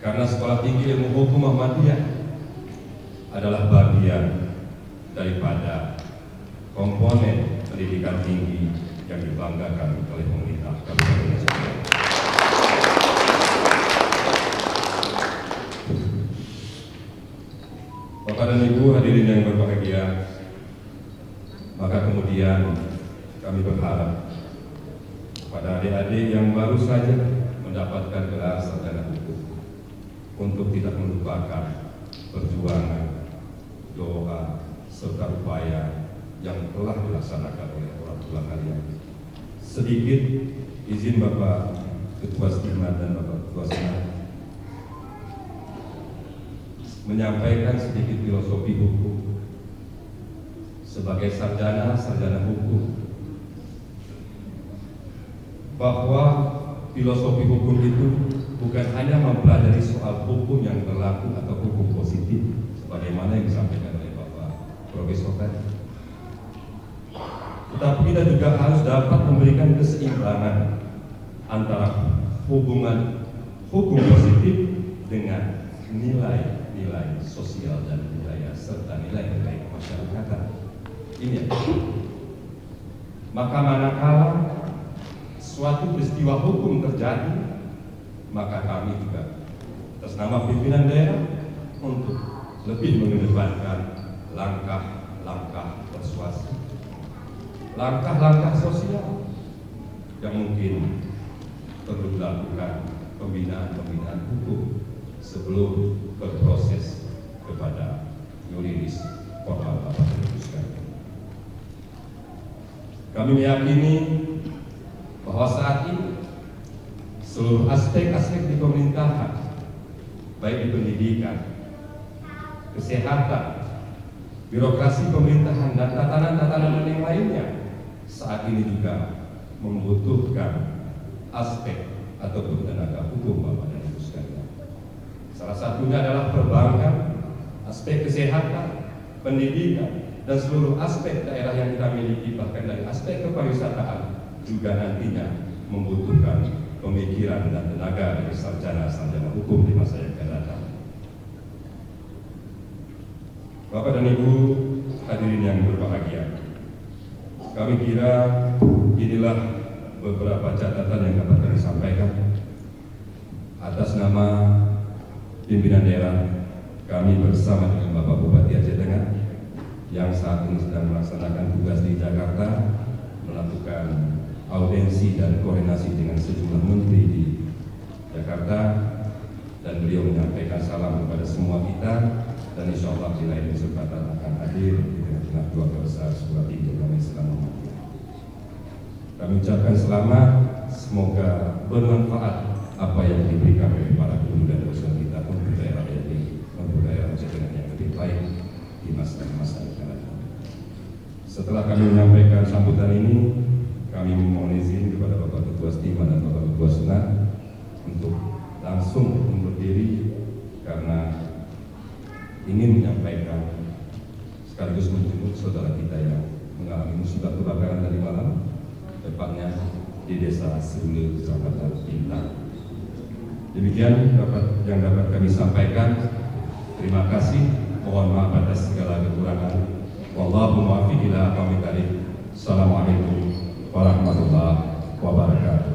I: Karena Sekolah Tinggi Ilmu Hukum Muhammadiyah adalah bagian daripada komponen pendidikan tinggi yang dibanggakan oleh pemerintah Kabupaten Aceh Tengah. Bapak dan Ibu hadirin yang berbahagia, maka kemudian kami berharap pada adik-adik yang baru saja mendapatkan gelar sarjana hukum untuk tidak melupakan perjuangan, doa, serta upaya yang telah dilaksanakan oleh orang tua kalian. Sedikit izin Bapak Ketua Stima dan Bapak Ketua Senat menyampaikan sedikit filosofi hukum sebagai sarjana hukum, bahwa filosofi hukum itu bukan hanya mempelajari soal hukum yang berlaku atau hukum positif sebagaimana yang disampaikan oleh Bapak Profesor tadi, tetapi kita juga harus dapat memberikan keseimbangan antara hubungan hukum positif dengan nilai sosial dan budaya serta nilai-nilai kemasyarakatan. Ini maka manakala suatu peristiwa hukum terjadi, maka kami juga atas nama pimpinan daerah untuk lebih mengedepankan langkah-langkah persuasi, langkah-langkah sosial yang mungkin perlu dilakukan pembinaan hukum sebelum berproses kepada yuridis formal Bapak Ibu sekalian. Kami meyakini bahwa saat ini seluruh aspek-aspek di pemerintahan, baik di pendidikan, kesehatan, birokrasi pemerintahan dan tatanan-tatanan yang lainnya, saat ini juga membutuhkan aspek ataupun tenaga hukum Bapak dan Ibu sekalian. Salah satunya adalah perbankan, aspek kesehatan, pendidikan, dan seluruh aspek daerah yang kita miliki, bahkan dari aspek kepariwisataan juga nantinya membutuhkan pemikiran dan tenaga dari sarjana hukum di masa yang akan datang. Bapak dan Ibu hadirin yang berbahagia, kami kira inilah beberapa catatan yang dapat kami sampaikan atas nama pimpinan daerah kami bersama dengan Bapak Bupati Aceh Tengah yang saat ini sedang melaksanakan tugas di Jakarta, melakukan audiensi dan koordinasi dengan sejumlah menteri di Jakarta, dan beliau menyampaikan salam kepada semua kita, dan insya Allah di lain kesempatan akan hadir di tengah-tengah keluarga besar Sekolah Tinggi Ilmu Islam Muhammadiyah. Kami ucapkan selamat, semoga bermanfaat apa yang diberikan oleh para guru dan dosen kita untuk daerah Aceh Tengah yang lebih baik di masa-masa yang akan datang. Setelah kami menyampaikan sambutan ini, kami memohon izin kepada Bapak Ketua Stima dan Bapak Ketua Senat untuk langsung berdiri karena ingin menyampaikan sekaligus menjemput saudara kita yang mengalami musibah kebakaran tadi malam, tepatnya di Desa Serule, Kecamatan Bintang. Demikian yang dapat kami sampaikan. Terima kasih. Mohon maaf atas segala kekurangan. Wallahu muwaffiq ila aqwamit thoriq. Assalamualaikum warahmatullahi wabarakatuh.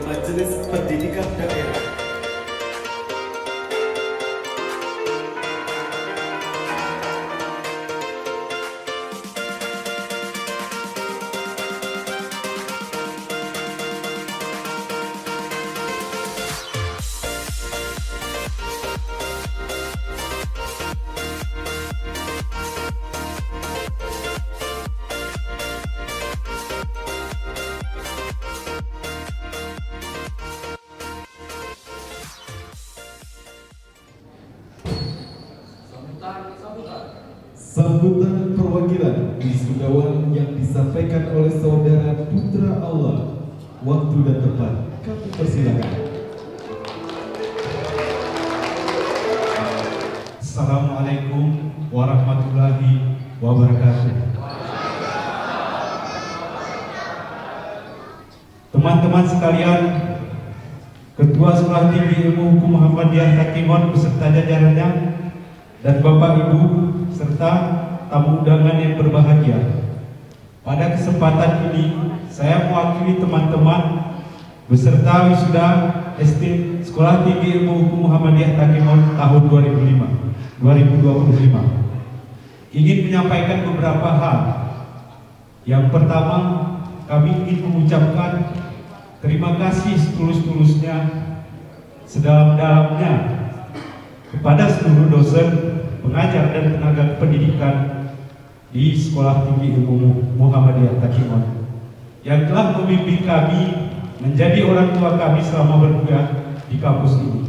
B: Majelis Pendidikan Daerah. Sambutan perwakilan wisudawan yang disampaikan oleh saudara Putra Allah. Waktu dan tempat kami persilakan.
J: Assalamualaikum warahmatullahi wabarakatuh. Teman-teman sekalian, Ketua Sekolah Tinggi Ilmu Hukum Muhammadiyah Takimon beserta jajarannya, dan Bapak Ibu serta tamu undangan yang berbahagia. Pada kesempatan ini, saya mewakili teman-teman beserta wisuda SD Sekolah Tinggi Ilmu Hukum Muhammadiyah Takimon tahun 2025 ingin menyampaikan beberapa hal. Yang pertama, kami ingin mengucapkan terima kasih setulus-tulusnya, sedalam-dalamnya kepada seluruh dosen, pengajar dan tenaga pendidikan di Sekolah Tinggi Ilmu Muhammadiyah Takimon yang telah membimbing kami menjadi orang tua kami selama berkuliah di kampus ini.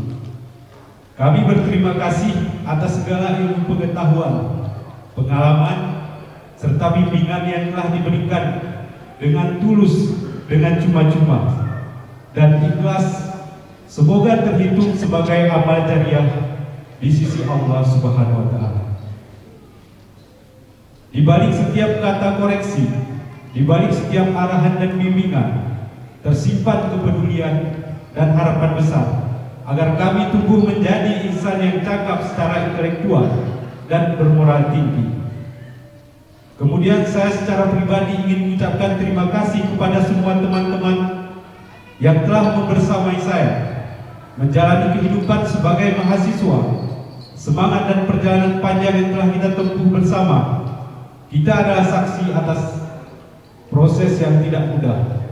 J: Kami berterima kasih atas segala ilmu pengetahuan, pengalaman, serta bimbingan yang telah diberikan dengan tulus, dengan cuma-cuma dan ikhlas. Semoga terhitung sebagai amal jariah di sisi Allah Subhanahu wa Ta'ala. Di balik setiap kata koreksi, di balik setiap arahan dan bimbingan, tersimpan kepedulian dan harapan besar agar kami tumbuh menjadi insan yang cakap secara intelektual dan bermoral tinggi. Kemudian saya secara pribadi ingin mengucapkan terima kasih kepada semua teman-teman yang telah membersamai saya menjalani kehidupan sebagai mahasiswa. Semangat dan perjalanan panjang yang telah kita tempuh bersama. Kita adalah saksi atas proses yang tidak mudah.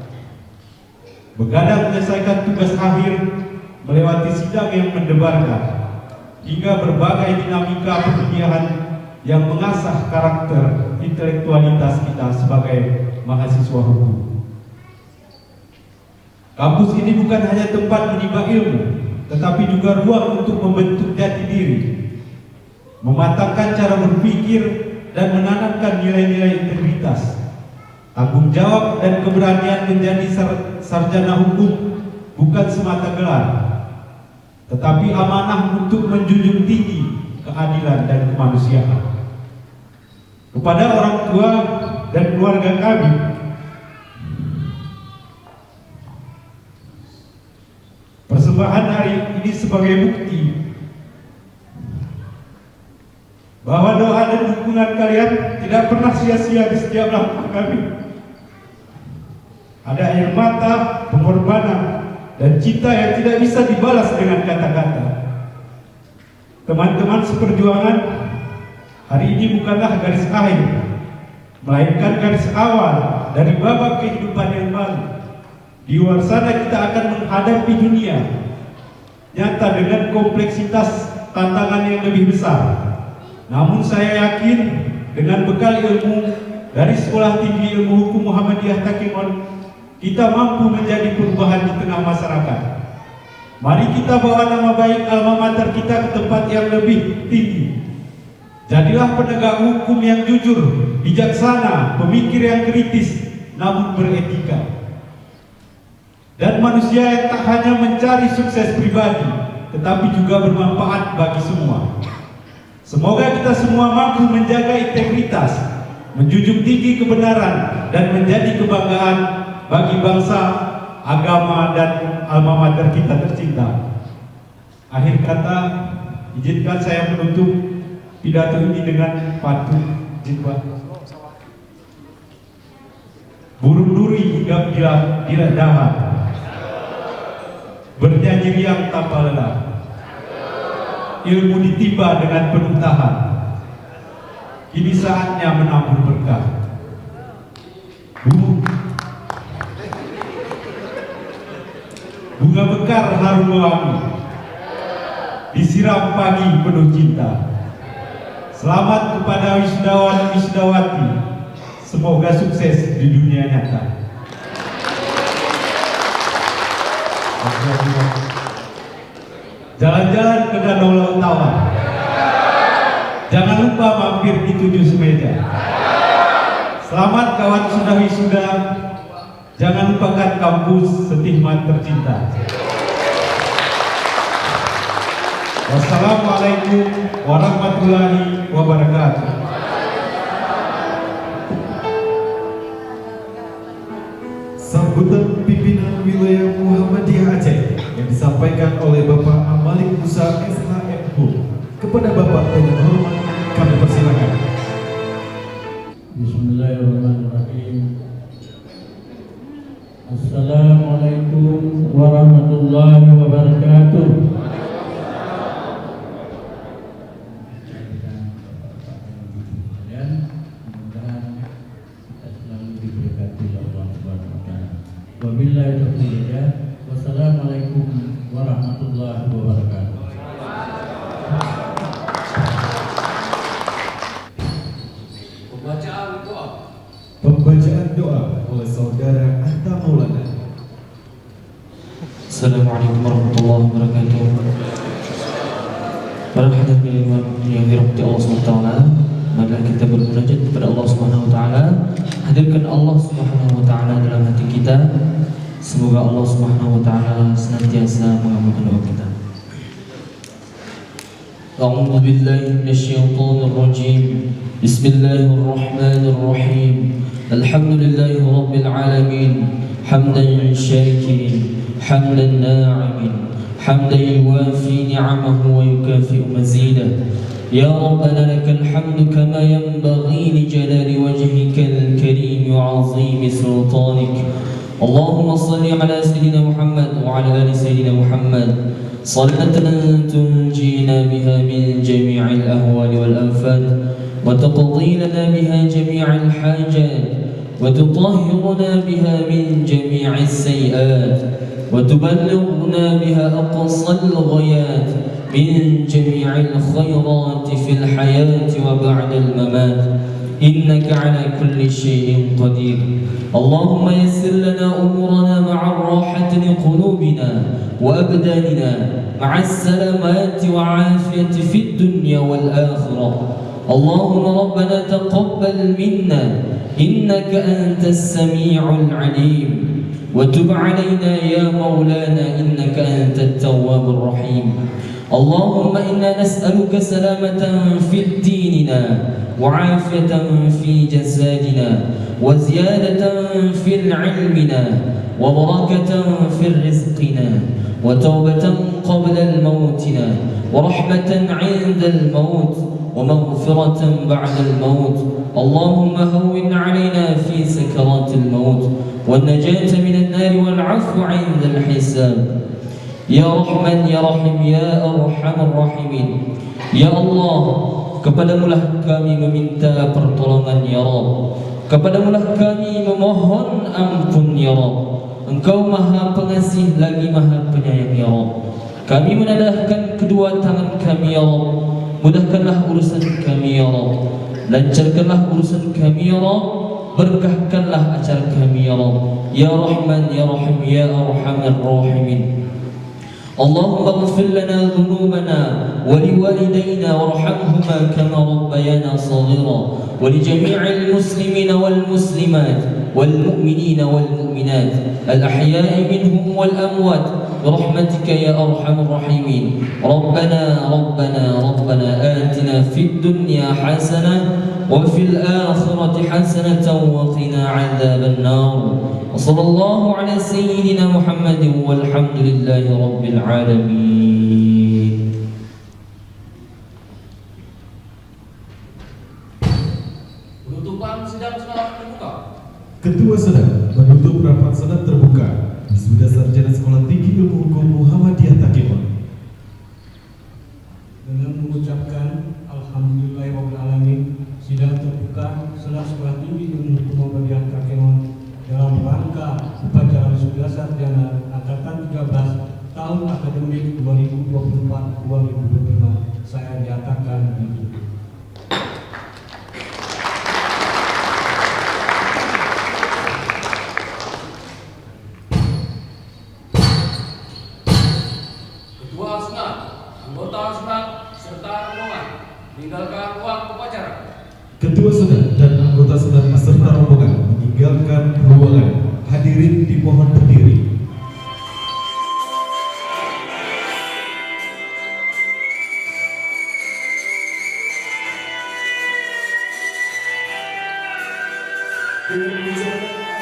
J: Begadang menyelesaikan tugas akhir, melewati sidang yang mendebarkan, hingga berbagai dinamika perkuliahan yang mengasah karakter intelektualitas kita sebagai mahasiswa hukum. Kampus ini bukan hanya tempat menimba ilmu, tetapi juga ruang untuk membentuk jati diri, mematangkan cara berpikir, dan menanamkan nilai-nilai integritas, tanggung jawab, dan keberanian menjadi sarjana hukum bukan semata gelar, tetapi amanah untuk menjunjung tinggi keadilan dan kemanusiaan. Kepada orang tua dan keluarga kami, persembahan hari ini sebagai bukti bahwa doa dan dukungan kalian tidak pernah sia-sia di setiap langkah kami. Ada air mata, pengorbanan, dan cinta yang tidak bisa dibalas dengan kata-kata. Teman-teman seperjuangan, hari ini bukanlah garis akhir, melainkan garis awal dari babak kehidupan yang baru. Di luar sana kita akan menghadapi dunia nyata dengan kompleksitas tantangan yang lebih besar. Namun saya yakin dengan bekal ilmu dari Sekolah Tinggi Ilmu Hukum Muhammadiyah Takengon, kita mampu menjadi perubahan di tengah masyarakat. Mari kita bawa nama baik alma mater kita ke tempat yang lebih tinggi. Jadilah penegak hukum yang jujur, bijaksana, pemikir yang kritis, namun beretika. Dan manusia yang tak hanya mencari sukses pribadi, tetapi juga bermanfaat bagi semua. Semoga kita semua mampu menjaga integritas, menjunjung tinggi kebenaran, dan menjadi kebanggaan bagi bangsa, agama, dan alma mater kita tercinta. Akhir kata, izinkan saya menutup pidato ini dengan patuh jiwa. Burung duri hingga bila dahat, bernyanyi riang tanpa lelah. Ilmu ditimba dengan penuh tahan. Kini saatnya menabur berkah. Bunga mekar harum wangi, disiram pagi penuh cinta. Selamat kepada wisudawan wisudawati, semoga sukses di dunia nyata. Jalan-jalan ke Danau Laut Tawar, jangan lupa mampir di 7 Semeja. Selamat kawan sudah wisuda, jangan lupakan kampus Setihmat tercinta. Wassalamualaikum warahmatullahi wabarakatuh.
B: Sambutan pimpinan wilayah Muhammadiyah Aceh yang disampaikan oleh Bapak Amalik Musa SHMH kepada Bapak dengan hormat kami persilakan.
K: Bismillahirrahmanirrahim. Assalamualaikum warahmatullahi wabarakatuh. Wabillahi taufiq. Wassalamualaikum warahmatullahi wabarakatuh.
B: Pembacaan doa oleh saudara Anta Maulana.
A: Assalamualaikum warahmatullahi wabarakatuh. Para hadirin imam yang dirahmati Allah SWT, mari kita bermunajat kepada Allah SWT. Hadirkan Allah SWT dalam hati kita. Semoga Allah SWT senantiasa mengabulkan doa kita. A'udzu billahi minasyaitonir rajim. Bismillahirrahmanirrahim. Alhamdulillahi rabbil alamin. Hamdan syakirin, hamdan na'imin, حمدا يوافي نعمه ويكافئ مزيده. يا ربنا لك الحمد كما ينبغي لجلال وجهك الكريم وعظيم سلطانك. اللهم صل على سيدنا محمد وعلى آل سيدنا محمد صلاة تنجينا بها من جميع الأهوال والآفات وتقضي لنا بها جميع الحاجات وتطهرنا بها من جميع السيئات وتبلغنا بها أقصى الغايات من جميع الخيرات في الحياة وبعد الممات، إنك على كل شيء قدير. اللهم يسر لنا أمورنا مع الراحة لقلوبنا وأبداننا مع السلامات وعافية في الدنيا والآخرة. اللهم ربنا تقبل منا إنك أنت السميع العليم، وتب علينا يا مولانا إنك أنت التواب الرحيم. اللهم إنا نسألك سلامة في ديننا وعافية في جسدنا وزيادة في علمنا وبركة في رزقنا وتوبة قبل الموتنا ورحمة عند الموت ومغفرة بعد الموت. اللهم هون علينا في سكرات الموت والنجاة من النار والعفو عند الحساب. Ya Rahman, Ya Rahim, Ya Arhamar Rahimin. Ya Allah, kepadamulah kami meminta pertolongan ya Rabb, kepadamulah kami memohon ampun ya Rabb. Engkau maha pengasih lagi maha penyayang ya Rabb. Kami menadahkan kedua tangan kami ya Rabb, mudahkanlah urusan kami ya Rabb, lancarkanlah urusan kami ya Rabb, berkahkanlah acara kami ya Rabb. Ya Rahman, Ya Rahim, Ya Arhamar Rahimin. اللهم اغفر لنا ذنوبنا ولوالدينا وارحمهما كما ربيانا صغيرا ولجميع المسلمين والمسلمات والمؤمنين والمؤمنات الأحياء منهم والأموات برحمتك يا أرحم الراحمين. ربنا ربنا ربنا آتنا في الدنيا حسنة وفي الآخرة حسنة وقنا عذاب النار. وصلى الله على سيدنا محمد والحمد لله رب العالمين.
C: Penutupan sidang senat terbuka.
B: Ketua Senat menutup rapat senat terbuka Wisuda Sarjana Sekolah Tinggi Ilmu Hukum Muhammadiyah Takimon
D: dengan mengucapkan Alhamdulillahirrahmanirrahim. Sidang terbuka Senat Sekolah Tinggi Ilmu Hukum Muhammadiyah Takimon dalam rangka upacara wisuda sarjana angkatan 13 tahun akademik 2024-2025 saya nyatakan ditutup.
C: Ketua Senat, anggota Senat, serta rombongan meninggalkan ruang upacara.
B: Ketua Senat dan anggota Senat beserta rombongan meninggalkan ruangan. Hadirin dimohon berdiri. Dengan